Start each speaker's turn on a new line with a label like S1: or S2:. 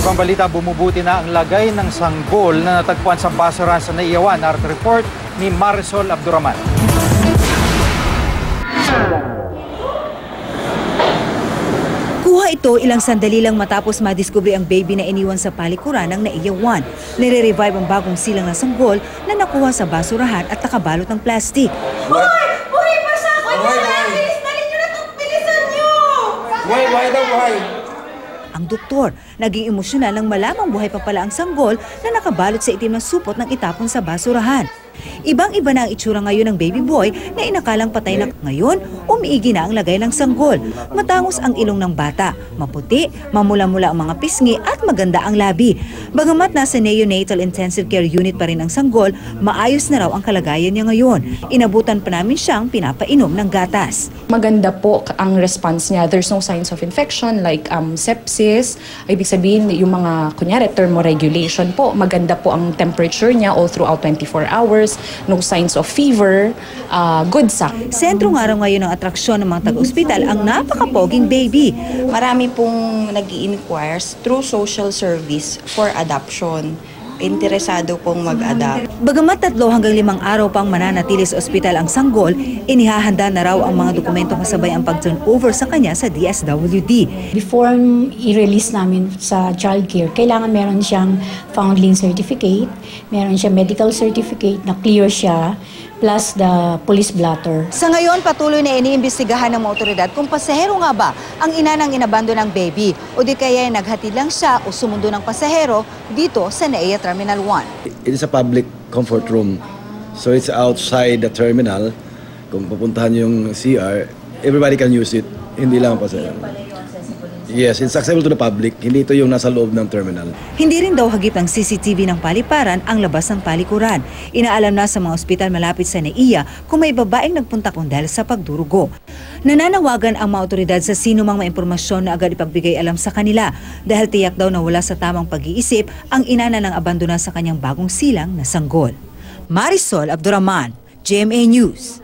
S1: Ibang balita, bumubuti na ang lagay ng sanggol na natagpuan sa basurahan sa Naiyawan. Narito report ni Marisol Abduraman.
S2: Kuha ito ilang sandali lang matapos madiskubre ang baby na iniwan sa palikuran ng Naiyawan. Nire-revive ang bagong silang na sanggol na nakuha sa basurahan at nakabalot ng plastic.
S3: Hoy! Buhay pa siya! Bilis! Dali nyo na ito! Bilisan nyo!
S4: Buhay daw, buhay!
S2: Ang doktor, naging emosyonal nang malamang buhay pa pala ang sanggol na nakabalot sa itim na supot ng itapon sa basurahan. Ibang-iba na ang itsura ngayon ng baby boy na inakalang patay na. Ngayon, umiigi na ang lagay ng sanggol. Matangos ang ilong ng bata, maputi, mamula-mula ang mga pisngi at maganda ang labi. Bagamat nasa neonatal intensive care unit pa rin ang sanggol, maayos na raw ang kalagayan niya ngayon. Inabutan pa namin siyang pinapainom ng gatas.
S5: Maganda po ang response niya. There's no signs of infection like sepsis. Ibig sabihin, yung mga, kunyari, thermoregulation po. Maganda po ang temperature niya all throughout 24 hours. No signs of fever. Good sack.
S2: Sentro nga raw ngayon ng atraksyon ng mga taga-ospital ang napakapoging baby.
S6: Marami pong nag-i-inquires through social service for adoption. Interesado pong mag-adopt.
S2: Bagamat 3 hanggang 5 araw pang mananatili sa ospital ang sanggol, inihahanda na raw ang mga dokumento kasabay ang pag-turnover sa kanya sa DSWD.
S7: Before i-release namin sa childcare, kailangan meron siyang foundling certificate, meron siyang medical certificate na clear siya, plus the police blotter.
S2: Sa ngayon, patuloy na iniimbestigahan ng mga otoridad kung pasahero nga ba ang ina ng inabando ng baby o di kaya naghatid lang siya o sumundo ng pasahero dito sa NAIA Terminal 1.
S4: It is a public comfort room. So it's outside the terminal. Kung pupuntahan yung CR, everybody can use it. Hindi lang ang pasahero. Yes, it's accessible to the public. Hindi ito yung nasa loob ng terminal.
S2: Hindi rin daw hagip ng CCTV ng paliparan ang labas ng palikuran. Inaalam na sa mga ospital malapit sa NAIA kung may babaeng nagpunta kung dahil sa pagdurugo. Nananawagan ang mga otoridad sa sino mang may impormasyon na agad ipagbigay alam sa kanila dahil tiyak daw na wala sa tamang pag-iisip ang inana ng abandona sa kanyang bagong silang na sanggol. Marisol Abduraman, GMA News.